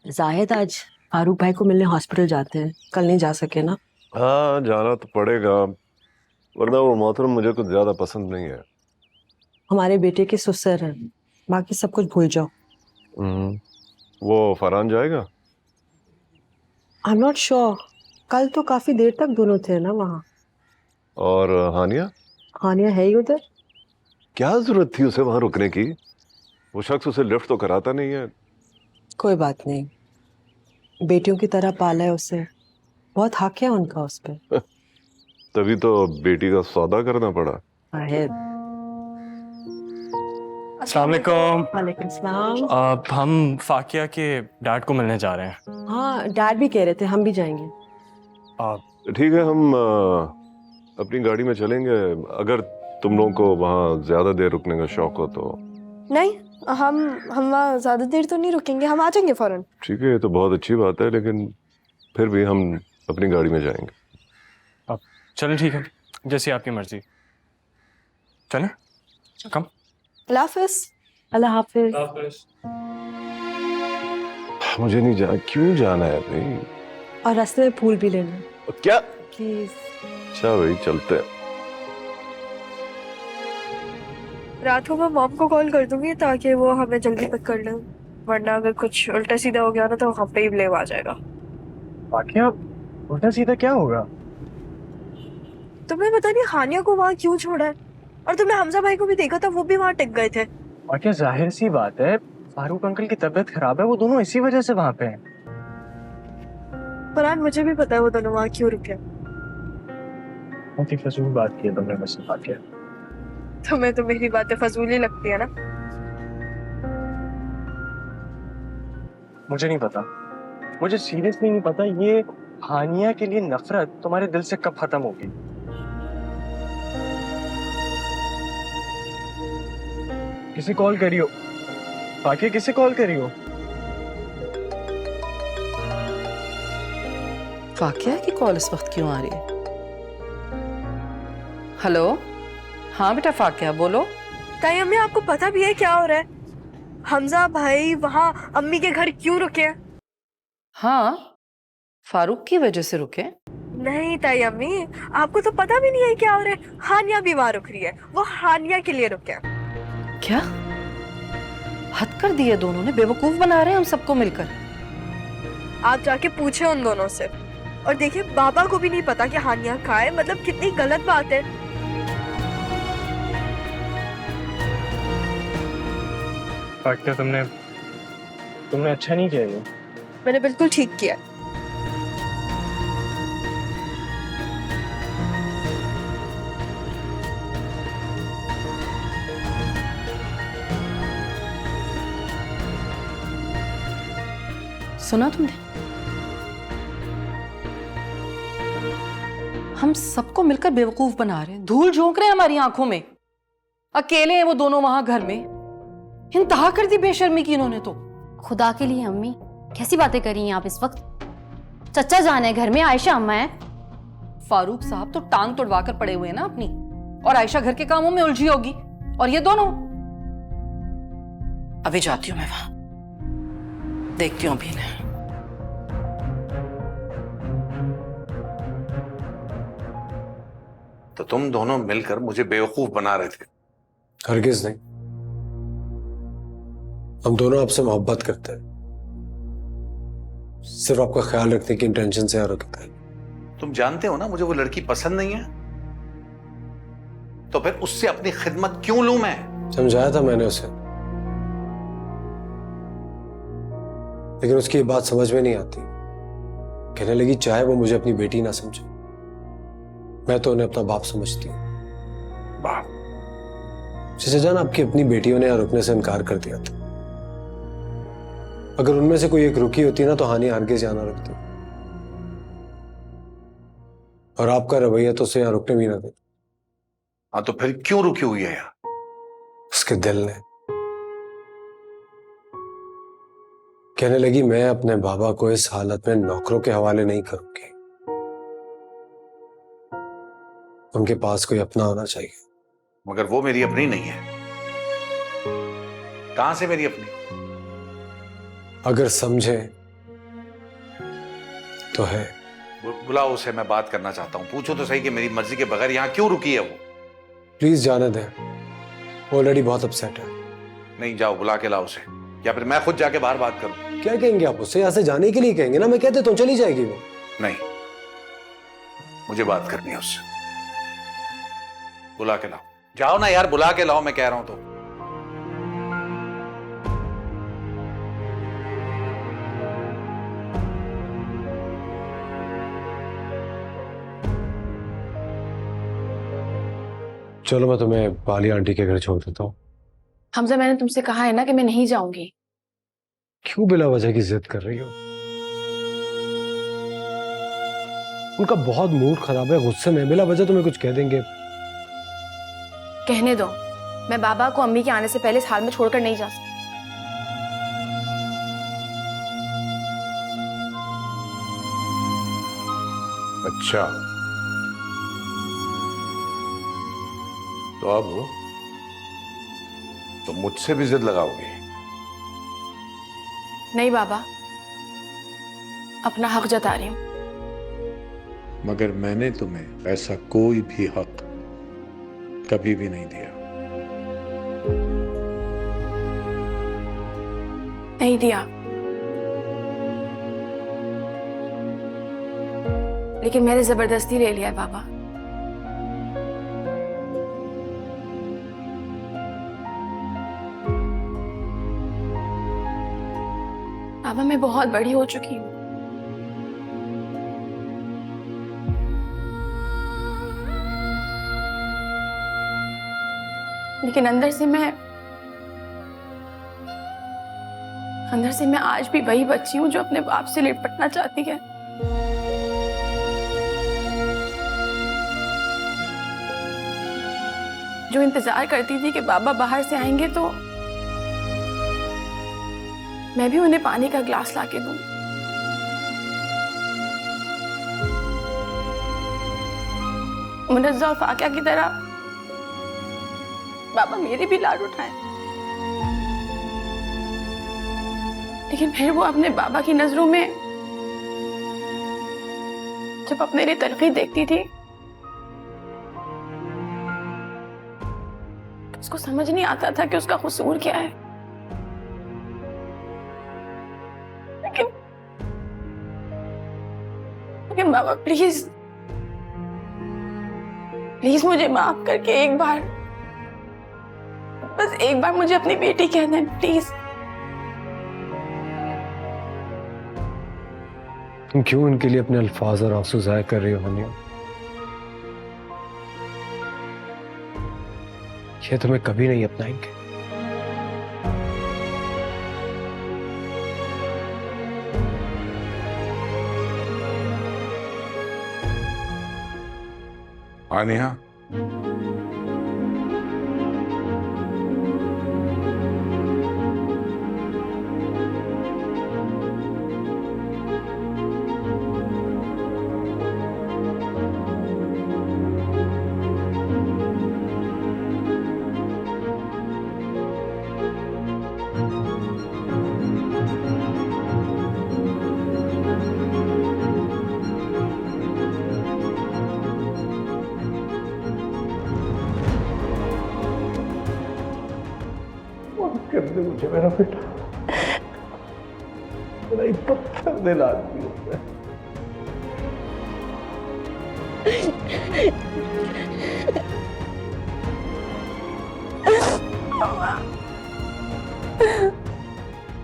जाहिद आज फारूक भाई को मिलने हॉस्पिटल जाते हैं, कल नहीं जा सके ना। हाँ, जाना तो पड़ेगा, वरना वो मोहतरम मुझे कुछ ज्यादा पसंद नहीं है। हमारे बेटे के ससुर हैं, बाकी सब कुछ भूल जाओ। हम्म, वो फरहान जाएगा? आई एम नॉट श्योर, कल तो काफी देर तक दोनों थे ना वहाँ। और हानिया? हानिया है ही उधर। क्या जरूरत थी उसे वहां रुकने की? वो शख्स उसे लिफ्ट तो कराता नहीं है। कोई बात नहीं, बेटियों की तरह पाला है उसे, बहुत हक है उनका उस पर। तभी तो बेटी का सौदा करना पड़ा। शाहिद। अस्सलाम वालेकुम। वालेकुम सलाम। हम फाकिया के डैड को मिलने जा रहे हैं। हाँ, डैड भी कह रहे थे हम भी जाएंगे। आ, ठीक है, हम अपनी गाड़ी में चलेंगे, अगर तुम लोगों को वहां ज्यादा देर रुकने का शौक हो तो। नहीं, हम वहाँ ज्यादा देर तो नहीं रुकेंगे, हम आ जाएंगे फौरन। ठीक है, ये तो बहुत अच्छी बात है, लेकिन फिर भी हम अपनी गाड़ी में जाएंगे। चलें, ठीक है, जैसी आपकी मर्जी। चलें, कम। अल्लाह हाफिज। अल्लाह हाफिज। मुझे नहीं क्यों जाना है भाई? और रास्ते में फूल भी लेना क्या? प्लीज। अच्छा भाई, चलते हैं। रात को मैं मॉम को कॉल कर दूंगी ताकि वो हमें जल्दी पिक कर लें, वरना अगर कुछ उल्टा सीधा हो गया ना तो हम पे ही ब्लेम आ जाएगा। फाकिया, उल्टा सीधा क्या होगा? तुम्हें पता नहीं हानिया को वहाँ क्यों छोड़ा है, और तुमने हमजा भाई को भी देखा था, वो भी वहाँ टिक गए थे। फाकिया, जाहिर सी बात है, फारूक अंकल की तबीयत खराब है, वो दोनों इसी वजह से वहाँ पे हैं। फरहान, मुझे भी पता है वो दोनों वहाँ क्यों रुके। बहुत ही फजूल बात की है तुमने मुझसे फाकिया। तुम्हें तो मेरी बातें फजूल ही लगती है ना। मुझे नहीं पता, मुझे सीरियसली नहीं पता ये हानिया के लिए नफरत तुम्हारे दिल से कब खत्म होगी। किसी कॉल करियो फाकिया, किसी कॉल करियो। फाकिया की कॉल इस वक्त क्यों आ रही है? हेलो, हाँ बेटा फाकिया बोलो। ताई अम्मी, आपको पता भी है क्या हो रहा है? हमजा भाई वहाँ अम्मी के घर क्यों रुके हैं? हाँ, फारूक की वजह से रुके। नहीं ताई अम्मी, आपको तो पता भी नहीं है क्या हो रहा है। हानिया भी वहाँ रुक रही है, वो हानिया के लिए रुके हैं। क्या हद कर दी है दोनों ने, बेवकूफ बना रहे हैं हम सबको मिलकर। आप जाके पूछे उन दोनों से, और देखिए बाबा को भी नहीं पता कि हानिया कहाँ है, मतलब कितनी गलत बात है। फाकिया, तुमने अच्छा नहीं किया ये। मैंने बिल्कुल ठीक किया। सुना तुमने? हम सबको मिलकर बेवकूफ बना रहे हैं, धूल झोंक रहे हैं हमारी आंखों में। अकेले हैं वो दोनों वहां घर में। इंतहा कर दी बेशर्मी की इन्होंने तो। खुदा के लिए अम्मी, कैसी बातें कर रही हैं आप इस वक्त? चचा जान है घर में, आयशा अम्मा है। फारूक साहब तो टांग तुड़वा कर पड़े हुए हैं ना अपनी, और आयशा घर के कामों में उलझी होगी, और ये दोनों। अभी जाती हूँ मैं वहां, देखती हूँ अभी इन्हें। तो तुम दोनों मिलकर मुझे बेवकूफ बना रहे थे? हरगिज नहीं, हम दोनों आपसे मोहब्बत करते हैं, सिर्फ आपका ख्याल रखने की इंटेंशन से हरकत है। तुम जानते हो ना मुझे वो लड़की पसंद नहीं है, तो फिर उससे अपनी खिदमत क्यों लूं मैं? समझाया था मैंने उसे, लेकिन उसकी ये बात समझ में नहीं आती। कहने लगी चाहे वो मुझे अपनी बेटी ना समझे, मैं तो उन्हें अपना बाप समझती हूँ। बाप? चचा जान, आपकी अपनी बेटियों ने यहाँ रुकने से इनकार कर दिया था। अगर उनमें से कोई एक रुकी होती ना तो हानिया हरगिज़ यहाँ ना रुकती, और आपका रवैया तो उसे यहाँ रुकने भी ना देता। हाँ, तो फिर क्यों रुकी हुई है यहाँ? उसके दिल ने। कहने लगी मैं अपने बाबा को इस हालत में नौकरों के हवाले नहीं करूंगी, उनके पास कोई अपना होना चाहिए। मगर वो मेरी अपनी नहीं है। कहां से मेरी अपनी? अगर समझे तो है। बुलाओ उसे, मैं बात करना चाहता हूँ। पूछो तो सही कि मेरी मर्जी के बगैर यहाँ क्यों रुकी है वो। प्लीज जाने दें, ऑलरेडी बहुत अपसेट है। नहीं, जाओ बुला के लाओ उसे, या फिर मैं खुद जाके बाहर बात करूँ। क्या कहेंगे आप उससे? यहाँ से जाने के लिए कहेंगे ना, मैं कहते तो चली जाएगी वो। नहीं, मुझे बात करनी है उससे। बुला के लाओ, जाओ ना यार, बुला के लाओ, मैं कह रहा हूं तो। चलो मैं तुम्हें पाली आंटी के घर छोड़ देता हूँ। हमजा, मैंने तुमसे कहा है ना कि मैं नहीं जाऊंगी। क्यों बिला वजह की जिद कर रही हो? उनका बहुत मूड खराब है, गुस्से में, बिला वजह तुम्हें कुछ कह देंगे। कहने दो, मैं बाबा को अम्मी के आने से पहले इस हाल में छोड़कर नहीं जा सकती। अच्छा, तो अब तो मुझसे भी जिद लगाओगे? नहीं बाबा, अपना हक जता रही हूँ। मगर मैंने तुम्हें ऐसा कोई भी हक कभी भी नहीं दिया। नहीं दिया, लेकिन मैंने जबरदस्ती ले लिया है बाबा। बाबा, मैं बहुत बड़ी हो चुकी हूँ। लेकिन अंदर से मैं आज भी वही बच्ची हूँ जो अपने बाप से लिपटना चाहती है। जो इंतजार करती थी कि बाबा बाहर से आएंगे तो मैं भी उन्हें पानी का ग्लास लाके दूं। मुनज्जा और फाकिया की तरह बाबा मेरे भी लाड उठाए। लेकिन फिर वो अपने बाबा की नजरों में जब अपने लिए तलखी देखती थी, उसको समझ नहीं आता था कि उसका कसूर क्या है। लेकिन बाबा, प्लीज प्लीज मुझे माफ करके एक बार, बस एक बार मुझे अपनी बेटी कह दें, प्लीज। तुम क्यों उनके लिए अपने अल्फाज और आंसू जाया कर रही हो हानिया? ये तुम्हें कभी नहीं अपनाएंगे। आनिया, मुझे मेरा बेटा, मेरा एक पत्थर दिल आदमी होता है।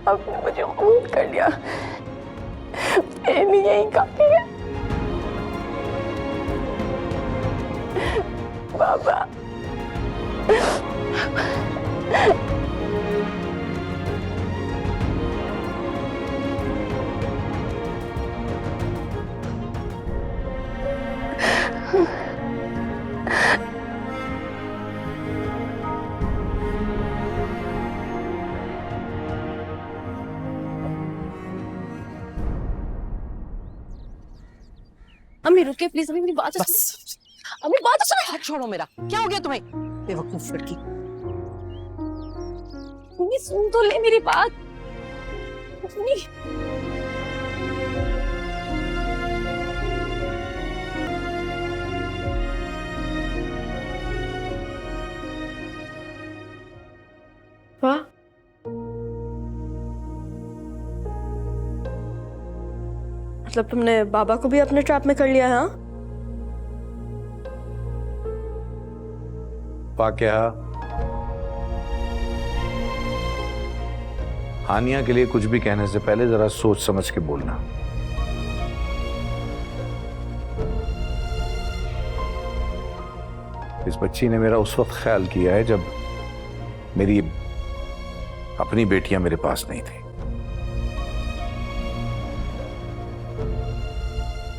आपने मुझे खून कर लिया, मेरे लिए यही काफी है बाबा। अम्मी रुकिए प्लीज, अम्मी मेरी बात तो सुनो। अम्मी बात तो सुनो। हाथ छोड़ो मेरा। क्या हो गया तुम्हें? बेवकूफ लड़की। मम्मी सुन तो ले मेरी बात। मम्मी मतलब तुमने बाबा को भी अपने ट्रैप में कर लिया है? हाँ, क्या हानिया के लिए कुछ भी कहने से पहले जरा सोच समझ के बोलना। इस बच्ची ने मेरा उस वक्त ख्याल किया है जब मेरी अपनी बेटियां मेरे पास नहीं थी,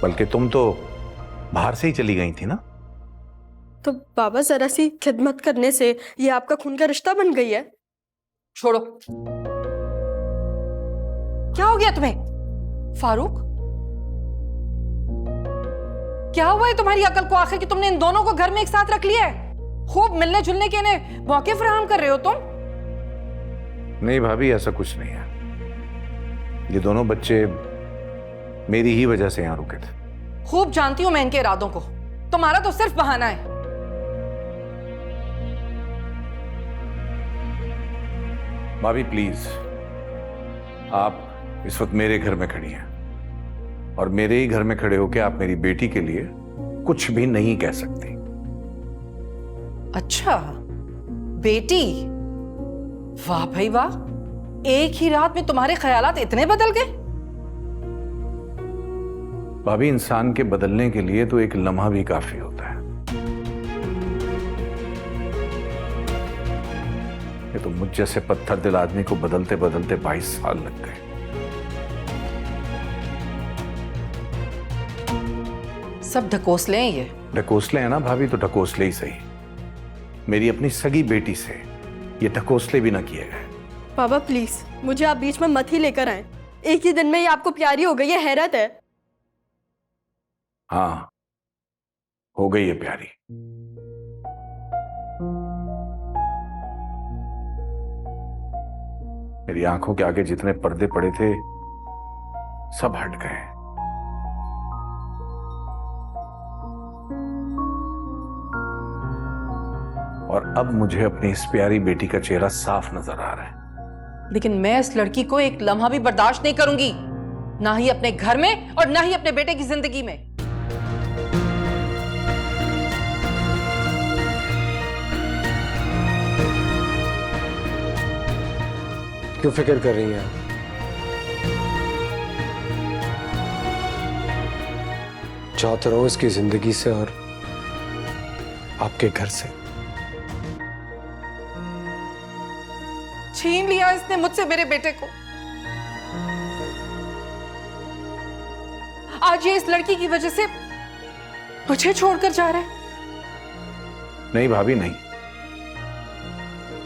बल्कि तुम तो बाहर से ही चली गई थी ना। तो बाबा जरा सी खिदमत करने से ये आपका खून का रिश्ता बन गई है? छोड़ो। क्या हो गया तुम्हें फारूक? क्या हुआ है तुम्हारी अकल को आखिर कि तुमने इन दोनों को घर में एक साथ रख लिया है? खूब मिलने जुलने के इन्हें मौके फराहम कर रहे हो तुम। नहीं भाभी, ऐसा कुछ नहीं है। ये दोनों बच्चे मेरी ही वजह से यहां रुके थे। खूब जानती हूं मैं इनके इरादों को। तुम्हारा तो सिर्फ बहाना है। भाभी प्लीज, आप इस वक्त मेरे घर में खड़ी हैं और मेरे ही घर में खड़े होकर आप मेरी बेटी के लिए कुछ भी नहीं कह सकती। अच्छा, बेटी? वाह भाई वाह, एक ही रात में तुम्हारे ख्यालात इतने बदल गए। भाभी, इंसान के बदलने के लिए तो एक लम्हा भी काफी होता है। ये तो मुझ जैसे पत्थर दिल आदमी को बदलते बदलते 22 साल लग गए। सब ढकोसले हैं ये। ढकोसले हैं ना भाभी, तो ढकोसले ही सही। मेरी अपनी सगी बेटी से ये ढकोसले भी ना किए गए। बाबा प्लीज, मुझे आप बीच में मत ही लेकर आए। एक ही दिन में ये आपको प्यारी हो गई है, हैरत है। हाँ, हो गई है प्यारी। मेरी आंखों के आगे जितने पर्दे पड़े थे सब हट गए। और अब मुझे अपनी इस प्यारी बेटी का चेहरा साफ नजर आ रहा है। लेकिन मैं इस लड़की को एक लम्हा भी बर्दाश्त नहीं करूंगी, ना ही अपने घर में और ना ही अपने बेटे की जिंदगी में। क्यों फिक्र कर रही हैं आप? चाहता रहो इसकी जिंदगी से और आपके घर से। छीन लिया इसने मुझसे मेरे बेटे को। आज ये इस लड़की की वजह से मुझे छोड़कर जा रहा है। नहीं भाभी, नहीं।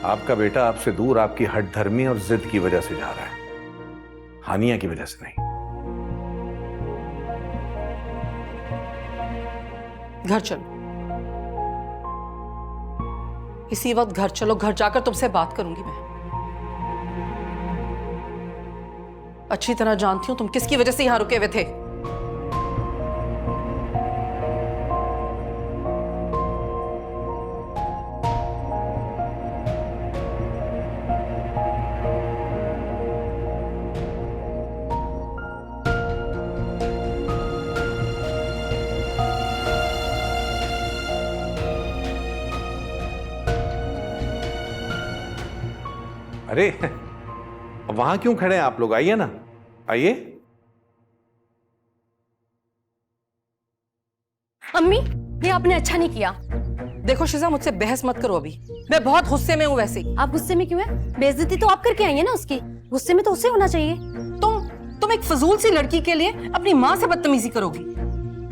आपका बेटा आपसे दूर आपकी हठधर्मी और जिद की वजह से जा रहा है, हानिया की वजह से नहीं। घर चलो, इसी वक्त घर चलो। घर जाकर तुमसे बात करूंगी मैं। अच्छी तरह जानती हूं तुम किसकी वजह से यहां रुके हुए थे। अरे वहां क्यों खड़े हैं आप लोग? आइए ना, आइए। अम्मी, ये आपने अच्छा नहीं किया। देखो शिजा, मुझसे बहस मत करो अभी। मैं बहुत गुस्से में हूं। वैसे ही आप गुस्से में क्यों है? बेइज्जती तो आप करके आई है ना उसकी। गुस्से में तो उससे होना चाहिए। तुम एक फजूल सी लड़की के लिए अपनी माँ से बदतमीजी करोगी।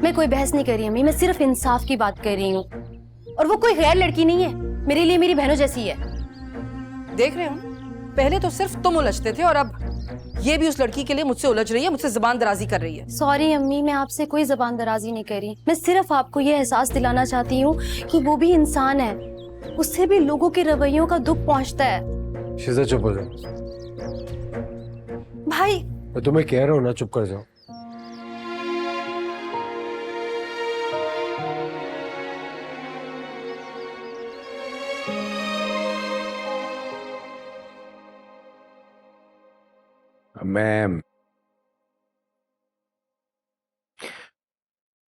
मैं कोई बहस नहीं कर रही अम्मी, मैं सिर्फ इंसाफ की बात कर रही हूँ। और वो कोई गैर लड़की नहीं है, मेरे लिए मेरी बहनों जैसी है। देख रहे हो, पहले तो सिर्फ तुम उलझते थे और अब ये भी उस लड़की के लिए मुझसे उलझ रही है, मुझसे जुबान दराजी कर रही है। सॉरी अम्मी, मैं आपसे कोई जबान दराजी नहीं कर रही। मैं सिर्फ आपको ये एहसास दिलाना चाहती हूँ कि वो भी इंसान है, उससे भी लोगों के रवैयों का दुख पहुंचता है। शिजा चुप हो जाओ। भाई मैं तुम्हें कह रहा हूँ ना, चुप कर जाओ। मैं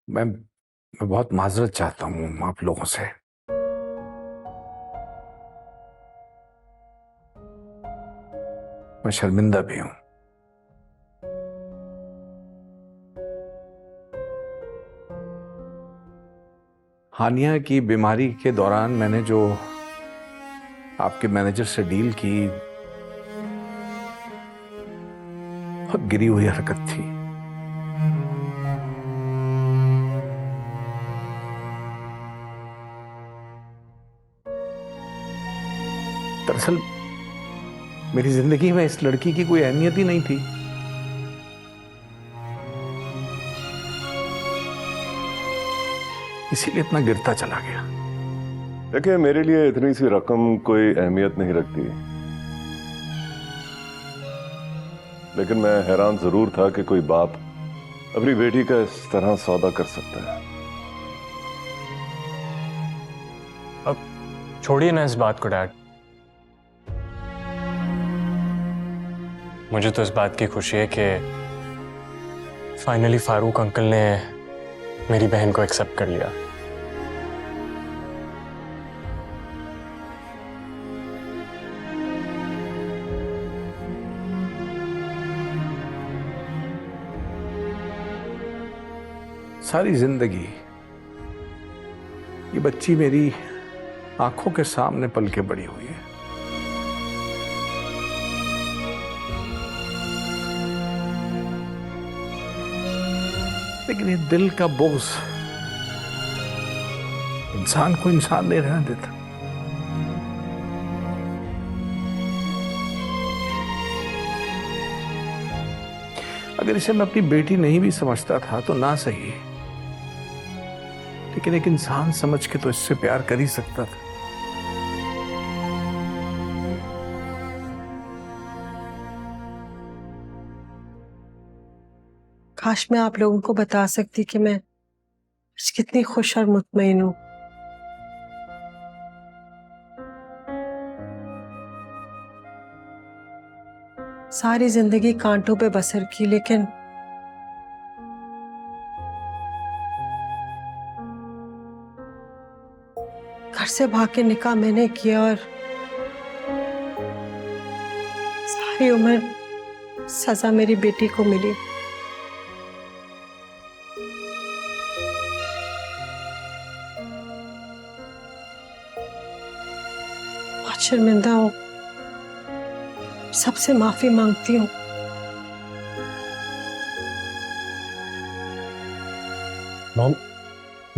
मैं बहुत माजरत चाहता हूँ आप लोगों से। मैं शर्मिंदा भी हूं। हानिया की बीमारी के दौरान मैंने जो आपके मैनेजर से डील की, बहुत गिरी हुई हरकत थी। दरअसल मेरी जिंदगी में इस लड़की की कोई अहमियत ही नहीं थी। इसीलिए इतना गिरता चला गया। देखिए, मेरे लिए इतनी सी रकम कोई अहमियत नहीं रखती, लेकिन मैं हैरान जरूर था कि कोई बाप अपनी बेटी का इस तरह सौदा कर सकता है। अब छोड़िए ना इस बात को डैड। मुझे तो इस बात की खुशी है कि फाइनली फारूक अंकल ने मेरी बहन को एक्सेप्ट कर लिया। सारी जिंदगी ये बच्ची मेरी आंखों के सामने पल के बड़ी हुई है। लेकिन ये दिल का बोझ इंसान को इंसान नहीं रहने देता। अगर इसे मैं अपनी बेटी नहीं भी समझता था तो ना सही, लेकिन एक इंसान समझ के तो इससे प्यार कर ही सकता था। काश मैं आप लोगों को बता सकती कि मैं आज कितनी खुश और मुतमईन हूं। सारी जिंदगी कांटों पे बसर की, लेकिन घर से भाग के निकाह मैंने किया और सारी उम्र सजा मेरी बेटी को मिली। बहुत शर्मिंदा हूं, सबसे माफी मांगती हूँ। मॉम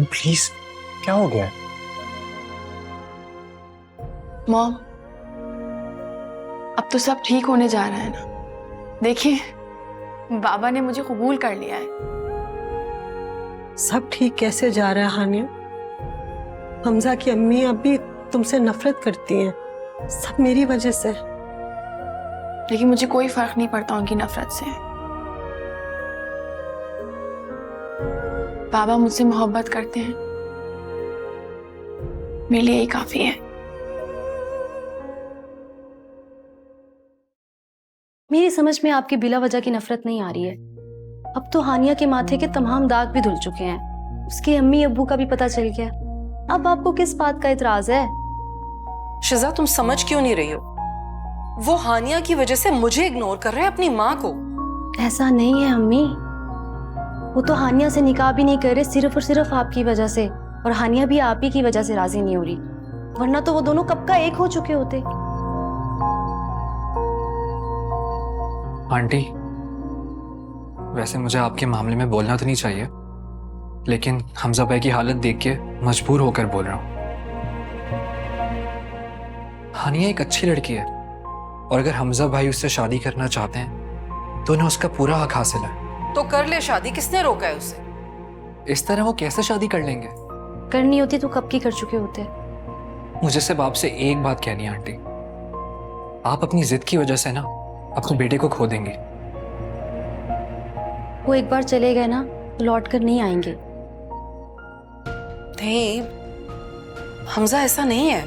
प्लीज, क्या हो गया? मॉम, अब तो सब ठीक होने जा रहा है ना। देखिए, बाबा ने मुझे कबूल कर लिया है। सब ठीक कैसे जा रहा है हानिया? हमजा की अम्मी अब भी तुमसे नफरत करती हैं, सब मेरी वजह से। लेकिन मुझे कोई फर्क नहीं पड़ता उनकी नफरत से। बाबा मुझसे मोहब्बत करते हैं, मेरे लिए यही काफी है। मेरी समझ में आपकी बिला वजह की नफरत नहीं आ रही है। अब तो हानिया के माथे के तमाम दाग भी धुल चुके हैं, उसके अम्मी अब्बू का भी पता चल गया। अब आपको किस बात का इतराज है? शिजा, तुम समझ क्यों नहीं रही हो? वो हानिया की वजह से मुझे इग्नोर कर रहे हैं, अपनी माँ को। ऐसा नहीं है अम्मी, वो तो हानिया से निकाह भी नहीं कर रहे, सिर्फ और सिर्फ आपकी वजह से। और हानिया भी आप ही की वजह से राजी नहीं हो रही, वरना तो वो दोनों कब का एक हो चुके होते। आंटी, वैसे मुझे आपके मामले में बोलना तो नहीं चाहिए, लेकिन हमजा भाई की हालत देख के मजबूर होकर बोल रहा हूं। हानिया एक अच्छी लड़की है, और अगर हमजा भाई उससे शादी करना चाहते हैं तो उन्हें उसका पूरा हक हासिल है। तो कर ले शादी, किसने रोका है उसे? इस तरह वो कैसे शादी कर लेंगे? करनी होती तो कब की कर चुके होते। मुझे सिर्फ आपसे एक बात कहनी है आंटी, आप अपनी जिद की वजह से ना अपने बेटे को खो देंगे। वो एक बार चले गए ना तो लौट कर नहीं आएंगे। नहीं, हमजा ऐसा नहीं है।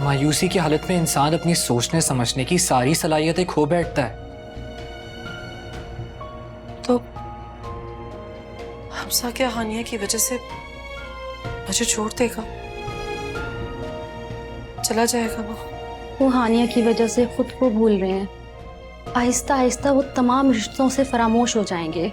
मायूसी की हालत में इंसान अपनी सोचने समझने की सारी सलाहियतें खो बैठता है। तो हमसा क्या हानिया की वजह से मुझे छोड़ देगा, चला जाएगा वो हानिया की वजह से खुद को भूल रहे हैं। आहिस्ता आहिस्ता वो तमाम रिश्तों से फरामोश हो जाएंगे।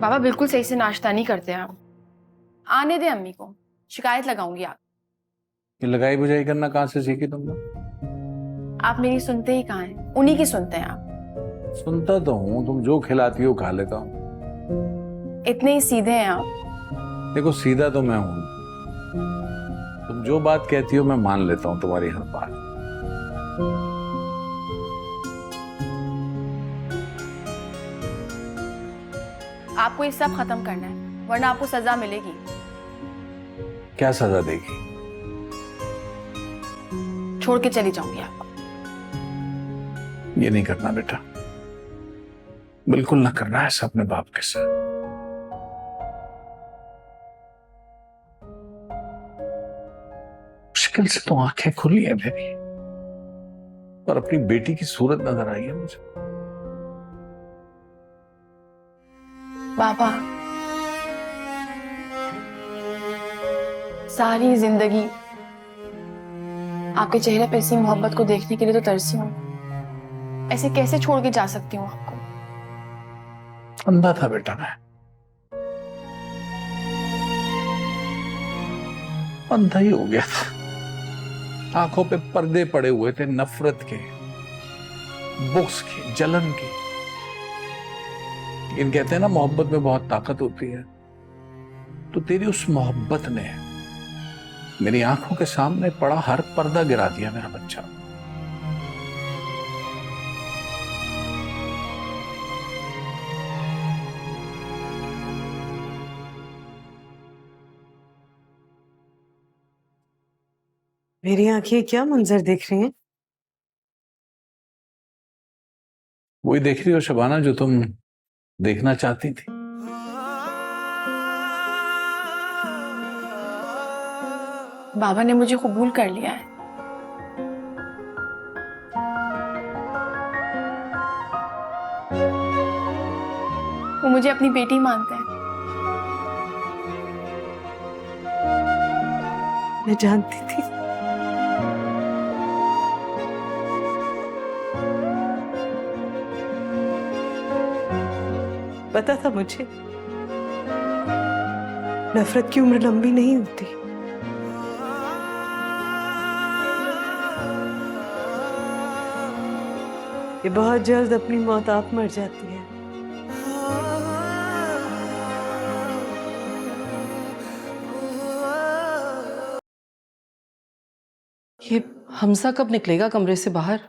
बाबा बिल्कुल सही से नाश्ता नहीं करते आप। आने दे अम्मी को, शिकायत लगाऊंगी आप। ये लगाई बुझाई करना कहाँ से सीखी तुमने? आप मेरी सुनते ही कहाँ हैं, उन्हीं की सुनते हैं आप। सुनता तो हूँ, तुम जो खिलाती हो खा लेता हूँ। इतने ही सीधे हैं आप। देखो सीधा तो मैं हूँ, तुम जो बात कहती हो मैं मान लेता हूँ तुम्हारी हर बात। आपको ये सब खत्म करना है, वरना आपको सजा मिलेगी। क्या सजा देगी? छोड़ के चली जाऊंगी आपको। ये नहीं करना बेटा, बिल्कुल ना करना ऐसा अपने बाप के साथ। मुश्किल से तो आंखें खुली है मेरी, और अपनी बेटी की सूरत नजर आई है मुझे। बाबा सारी जिंदगी आपके चेहरे पे ऐसी मोहब्बत को देखने के लिए तो तरसी हूँ, ऐसे कैसे छोड़ के जा सकती हूँ आपको? अंधा था बेटा मैं, अंधा ही हो गया था। आंखों पे पर्दे पड़े हुए थे नफरत के, बुक्स के, जलन के। लेकिन कहते हैं ना मोहब्बत में बहुत ताकत होती है, तो तेरी उस मोहब्बत ने मेरी आंखों के सामने पड़ा हर पर्दा गिरा दिया मेरा बच्चा। मेरी आंखें क्या मंजर देख रही हैं? वही देख रही हो शबाना जो तुम देखना चाहती थी। बाबा ने मुझे कबूल कर लिया है। वो मुझे अपनी बेटी मानते हैं। मैं जानती थी। पता था मुझे, नफरत की उम्र लंबी नहीं होती। ये बहुत जल्द अपनी मौत आप मर जाती है। ये हमसा कब निकलेगा कमरे से बाहर?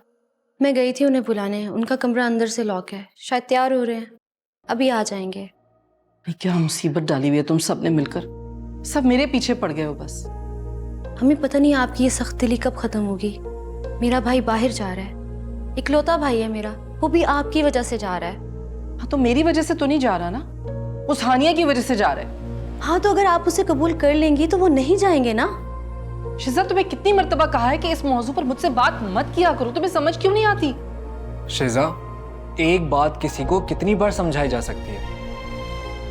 मैं गई थी उन्हें बुलाने, उनका कमरा अंदर से लॉक है, शायद तैयार हो रहे हैं, अभी आ जाएंगे। ये क्या मुसीबत डाली हुई है तुम सब ने मिलकर, सब मेरे पीछे पड़ गए हो बस। हमें पता नहीं आपकी ये सख्त दिली कब खत्म होगी। मेरा भाई बाहर जा रहा है, इकलौता भाई है मेरा, वो भी आपकी वजह से जा रहा है। हाँ तो मेरी वजह से तो नहीं जा रहा ना, उस हानिया की वजह से जा रहा है। हाँ तो अगर आप उसे कबूल कर लेंगी तो वो नहीं जाएंगे ना। शिजा तुम्हें कितनी मर्तबा कहा है कि इस मौजू पर मुझसे बात मत किया करो, तुम्हें समझ क्यों नहीं आती? शिजा, एक बात किसी को कितनी बार समझाई जा सकती है?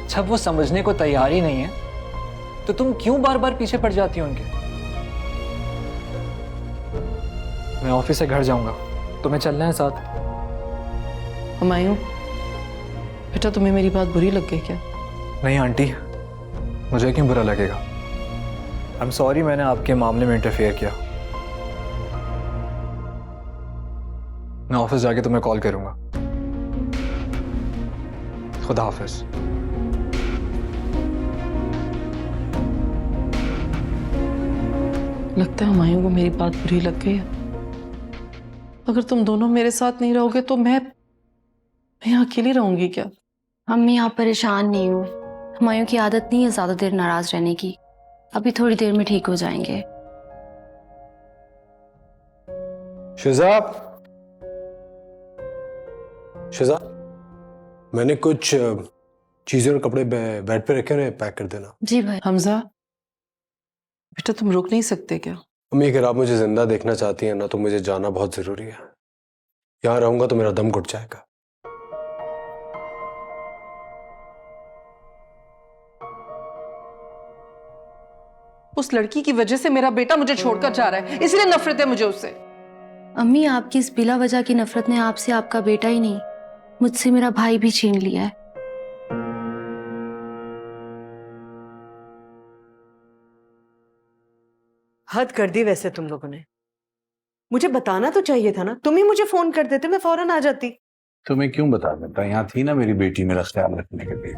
जब वो समझने को तैयार ही नहीं है तो तुम क्यों बार बार पीछे पड़ जाती हो उनके? मैं ऑफिस से घर जाऊंगा, तुम्हें चलना है साथ? हुमायूं बेटा, तुम्हें मेरी बात बुरी लग गई क्या? नहीं आंटी, मुझे क्यों बुरा लगेगा? आई एम सॉरी मैंने आपके मामले में इंटरफेयर किया। मैं ऑफिस जाके तुम्हें कॉल करूंगा। खुदा हाफिज। लगता है हुमायूं को मेरी बात बुरी लग गई है। अगर तुम दोनों मेरे साथ नहीं रहोगे तो मैं यहाँ अकेली रहूंगी क्या? अम्मी आप परेशान नहीं हो, हुमायूं की आदत नहीं है ज्यादा देर नाराज रहने की, अभी थोड़ी देर में ठीक हो जाएंगे। शिजा, शिजा, मैंने कुछ चीजें और कपड़े बेड पे रखे, उन्हें पैक कर देना। जी भाई। हमजा बेटा, तुम रुक नहीं सकते क्या? अम्मी अगर आप मुझे जिंदा देखना चाहती हैं ना तो मुझे जाना बहुत जरूरी है। यहां रहूंगा तो मेरा दम घुट जाएगा। उस लड़की की वजह से मेरा बेटा मुझे छोड़कर जा रहा है, इसलिए नफरत है मुझे उससे। अम्मी आपकी इस बिला वजह की नफरत ने आपसे आपका बेटा ही नहीं, मुझसे मेरा भाई भी छीन लिया है। हद कर दी वैसे तुम लोगों ने। मुझे बताना तो चाहिए था ना, तुम ही मुझे फोन कर देते, मैं फौरन आ जाती। तुम्हें क्यों बता देता, यहाँ थी ना मेरी बेटी मेरा ख्याल रखने के लिए।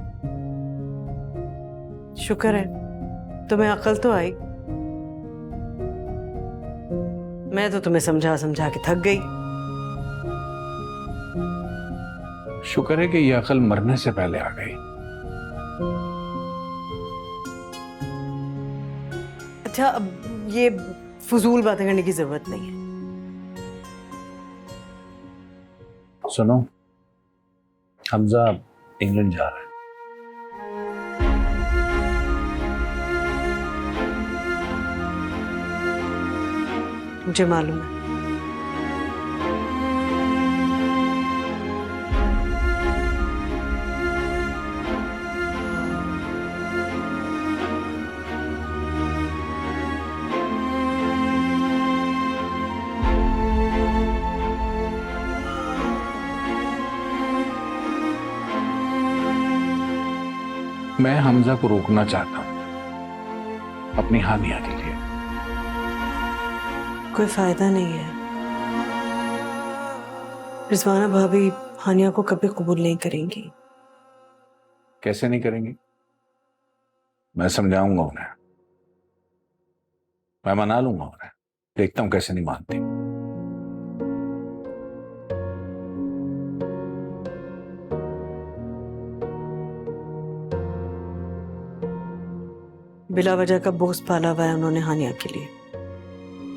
शुक्र है तुम्हें अकल तो आई। मैं तो तुम्हें समझा समझा के थक गई। शुक्र है कि ये अकल मरने से पहले आ गई। अच्छा, अब ये फजूल बातें करने की जरूरत नहीं है। सुनो, हमजा इंग्लैंड जा रहा है। मुझे मालूम है। मैं हमजा को रोकना चाहता हूं अपनी हानिया के लिए। कोई फायदा नहीं है। रिजवाना भाभी हानिया को कभी कबूल नहीं करेंगी। कैसे नहीं करेंगी? मैं समझाऊंगा उन्हें, मैं मना लूंगा उन्हें। देखता हूं कैसे नहीं मानती। बिला वजह का बोझ पाला हुआ है उन्होंने हानिया के लिए।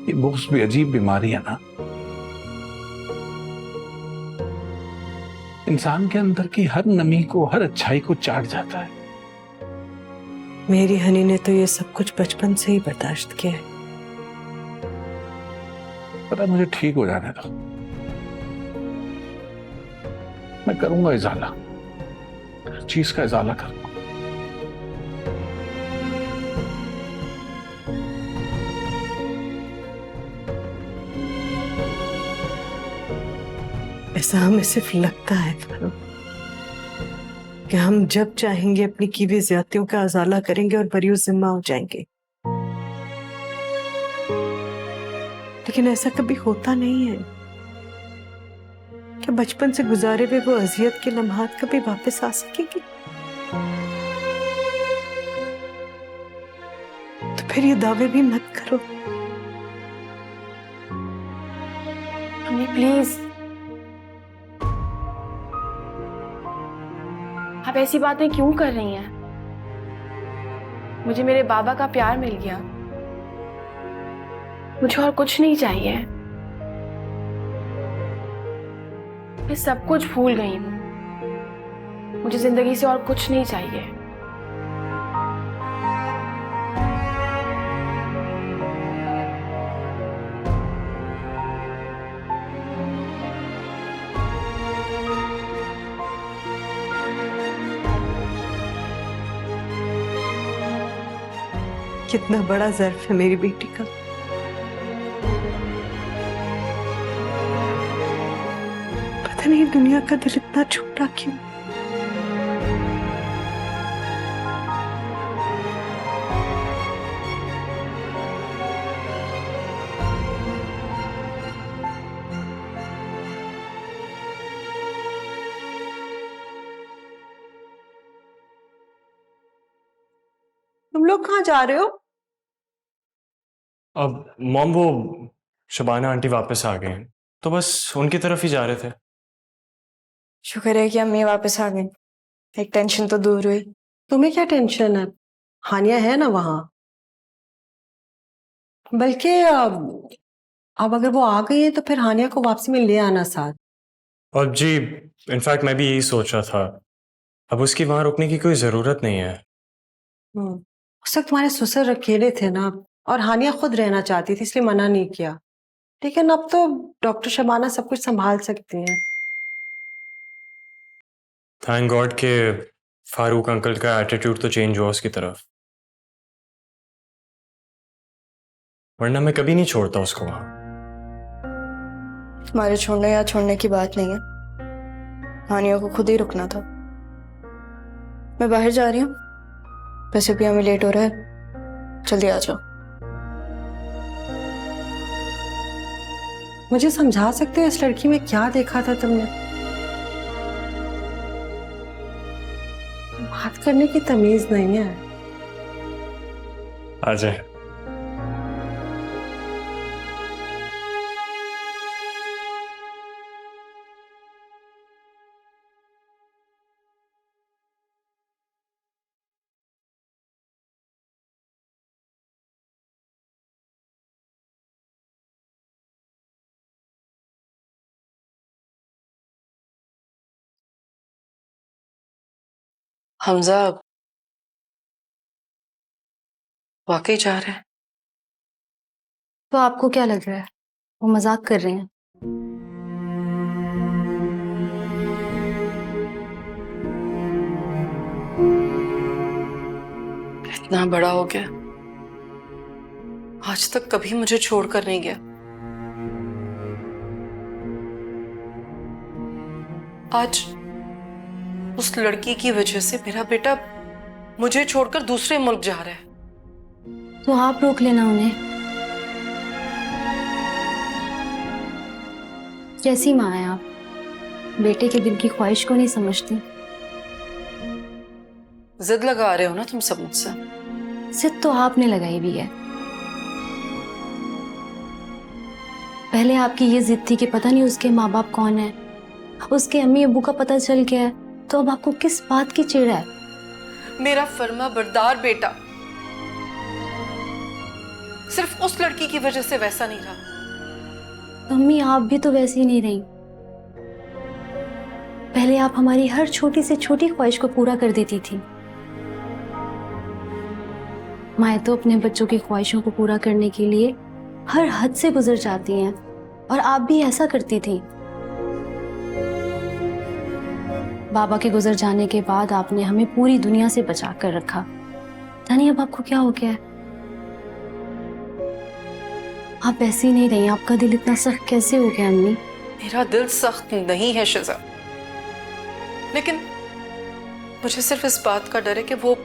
ये बोझ भी अजीब बीमारी है ना, इंसान के अंदर की हर नमी को, हर अच्छाई को चाट जाता है। मेरी हनी ने तो ये सब कुछ बचपन से ही बर्दाश्त किया है। पता, मुझे ठीक हो जाने दो, मैं करूंगा इजाला, हर चीज का इजाला करूंगा। ऐसा हमें सिर्फ लगता है कि हम जब चाहेंगे अपनी की हुई ज्यादतियों का अजाला करेंगे और बरी जिम्मा हो जाएंगे, लेकिन ऐसा कभी होता नहीं है। क्या बचपन से गुजारे हुए वो अजियत के लम्हात कभी वापस आ सकेंगे? तो फिर ये दावे भी मत करो। अम्मी प्लीज, आप ऐसी बातें क्यों कर रही हैं? मुझे मेरे बाबा का प्यार मिल गया, मुझे और कुछ नहीं चाहिए। मैं सब कुछ भूल गई हूं, मुझे जिंदगी से और कुछ नहीं चाहिए। कितना बड़ा ज़र्फ है मेरी बेटी का। पता नहीं दुनिया का दिल इतना छोटा क्यों। तुम लोग कहाँ जा रहे हो? अब मॉम, वो शबाना आंटी वापस आ गए हैं, तो बस उनकी तरफ ही जा रहे थे। शुक्र है कि अम्मी वापस आ गई, एक टेंशन तो दूर हुई। तुम्हें क्या टेंशन है, हानिया है ना वहां। बल्कि अब अगर वो आ गई है तो फिर हानिया को वापसी में ले आना साथ। और जी, इनफैक्ट मैं भी यही सोच रहा था, अब उसकी वहां रुकने की कोई जरूरत नहीं है। उस वक्त तुम्हारे ससुर अकेले थे ना, और हानिया खुद रहना चाहती थी, इसलिए मना नहीं किया। लेकिन अब तो डॉक्टर शबाना सब कुछ संभाल सकती हैं। थैंक गॉड के फारूक अंकल का एटीट्यूड तो चेंज हुआ उसकी तरफ, वरना मैं कभी नहीं छोड़ता उसको वहां। हमारे छोड़ने या छोड़ने की बात नहीं है, हानिया को खुद ही रुकना था। मैं बाहर जा रही हूँ, वैसे भी हमें लेट हो रहा है, जल्दी आ जाओ। मुझे समझा सकते हो इस लड़की में क्या देखा था तुमने? बात करने की तमीज नहीं है। आ जाए। हमजा वाकई जा रहे हैं? तो आपको क्या लग रहा है वो मजाक कर रहे हैं? इतना बड़ा हो गया, आज तक कभी मुझे छोड़कर नहीं गया। आज उस लड़की की वजह से मेरा बेटा मुझे छोड़कर दूसरे मुल्क जा रहा है। तो आप रोक लेना उन्हें। कैसी माँ है आप, बेटे के दिल की ख्वाहिश को नहीं समझती। जिद लगा रहे हो ना तुम सब मुझसे। जिद तो आपने लगाई भी है। पहले आपकी ये जिद थी कि पता नहीं उसके माँ बाप कौन है, उसके अम्मी अब्बू का पता चल गया है, तो अब आपको किस बात की चिढ़ है? मेरा फर्मा बरदार बेटा सिर्फ उस लड़की की वजह से वैसा नहीं रहा। अम्मी आप भी तो वैसी नहीं रही। पहले आप हमारी हर छोटी से छोटी ख्वाहिश को पूरा कर देती थी। माएँ तो अपने बच्चों की ख्वाहिशों को पूरा करने के लिए हर हद से गुजर जाती हैं, और आप भी ऐसा करती थी। बाबा के गुजर जाने के बाद आपने हमें पूरी दुनिया से बचा कर रखा। जानिए अब आपको क्या हो गया है? आप ऐसी नहीं रही। आपका दिल इतना सख्त कैसे हो गया अम्मी? मेरा दिल सख्त नहीं है शिजा, लेकिन मुझे सिर्फ इस बात का डर है कि वो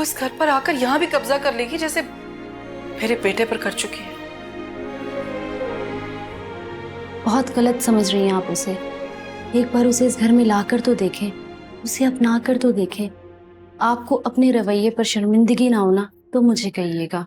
इस घर पर आकर यहाँ भी कब्जा कर लेगी जैसे मेरे बेटे पर कर चुकी है। बहुत गलत समझ रही हैं आप उसे। एक बार उसे इस घर में लाकर तो देखें, उसे अपना कर तो देखें। आपको अपने रवैये पर शर्मिंदगी ना होना तो मुझे कहिएगा।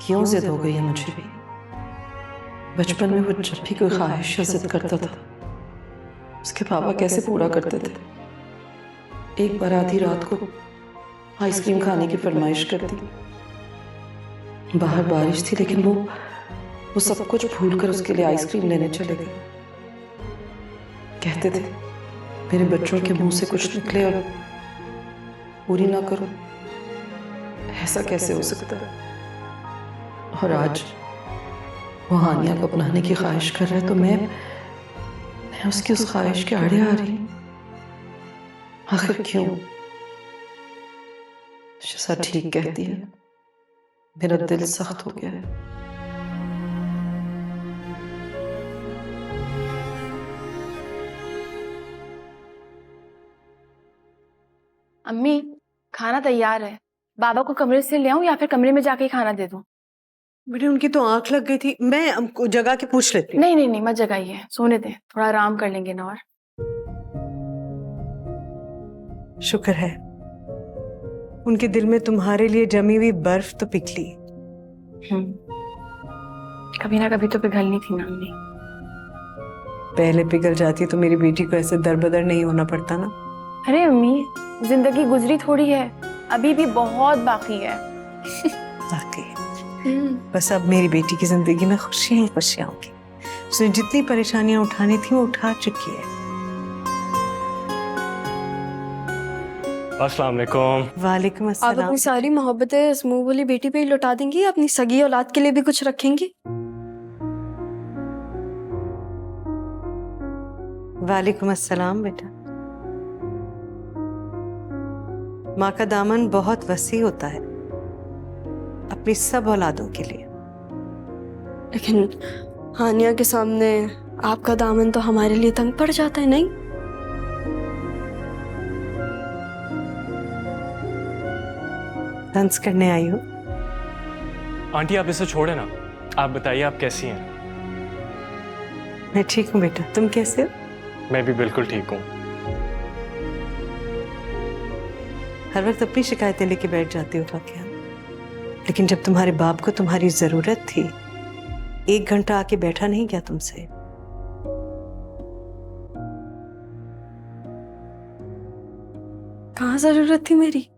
क्यों जिद हो गई है मुझे भी? बचपन में वो जब भी कोई ख्वाहिश जिद करता था, उसके पापा कैसे पूरा करते थे। एक बार आधी रात को आइसक्रीम खाने की फरमाइश कर दी। बाहर बारिश थी, लेकिन वो सब कुछ भूलकर उसके लिए आइसक्रीम लेने चले गए। कहते थे मेरे बच्चों के मुंह से कुछ निकले और पूरी ना करो, ऐसा कैसे हो सकता है? और आज वो हानिया को अपनाने की ख्वाहिश कर रहा है, तो मैं उसकी उस ख्वाहिश के आड़े आ रही हूँ। आखिर क्यों? शिजा ठीक कहती है, मेरा दिल सख्त हो गया है। अम्मी खाना तैयार है, बाबा को कमरे से ले आऊं या फिर कमरे में जाके ही खाना दे दूं? बेटे उनकी तो आंख लग गई थी, मैं जगा के पूछ लेती हूँ। नहीं नहीं नहीं, मत जगाइए, सोने दे, थोड़ा आराम कर लेंगे ना। और शुक्र है उनके दिल में तुम्हारे लिए जमी हुई बर्फ तो पिघली। कभी ना कभी तो पिघलनी थी ना अम्मी। पहले पिघल जाती तो मेरी बेटी को ऐसे दरबदर नहीं होना पड़ता ना। अरे अम्मी जिंदगी गुजरी थोड़ी है, अभी भी बहुत बाकी है। बाकी बस अब मेरी बेटी की जिंदगी में खुशियां ही खुशियां होंगी। उसने जितनी परेशानियां उठानी थी वो उठा चुकी है। अस्सलाम वालेकुम। वालेकुम आप अस्सलाम। अपनी सारी मोहब्बतें इस मुंह वाली बेटी पे ही लुटा देंगी, अपनी सगी औलाद के लिए भी कुछ रखेंगी? वालेकुम अस्सलाम बेटा। माँ का दामन बहुत वसी होता है अपनी सब औलादों के लिए। लेकिन हानिया के सामने आपका दामन तो हमारे लिए तंग पड़ जाता है, नहीं? डांस करने आई हो? आंटी आप इसे छोड़े ना, आप बताइए आप कैसी हैं? मैं ठीक हूँ बेटा, तुम कैसे हो? मैं भी बिल्कुल ठीक हूँ। हर वक्त अपनी शिकायतें लेके बैठ जाती हो फाकिया, लेकिन जब तुम्हारे बाप को तुम्हारी जरूरत थी, 1 घंटा आके बैठा नहीं क्या तुमसे? कहाँ जरूरत थी मेरी?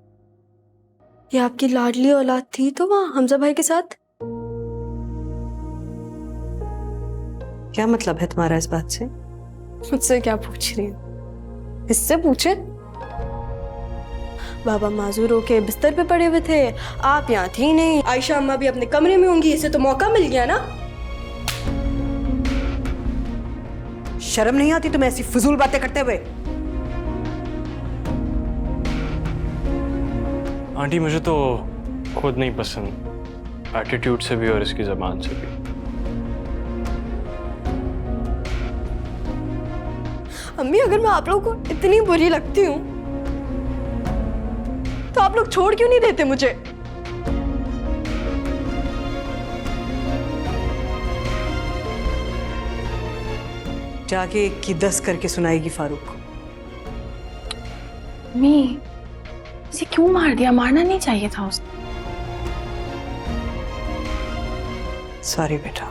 ये आपकी लाडली औलाद थी तो वहां हमजा भाई के साथ। क्या मतलब है तुम्हारा इस बात से? मुझसे क्या पूछ रही हो? इससे पूछे। बाबा माजूर होके बिस्तर पे पड़े हुए थे, आप यहाँ थी नहीं। आयशा अम्मा भी अपने कमरे में होंगी, इसे तो मौका मिल गया ना। शर्म नहीं आती तुम्हें ऐसी फजूल बातें करते हुए? आंटी मुझे तो खुद नहीं पसंद, एटीट्यूड से भी और इसकी जबान से भी। अम्मी, अगर मैं आप लोगों को इतनी बुरी लगती हूँ तो आप लोग छोड़ क्यों नहीं देते मुझे? जाके 1 की 10 करके सुनाएगी फारूक को। मी, इसे क्यों मार दिया? मारना नहीं चाहिए था उसे। सॉरी बेटा।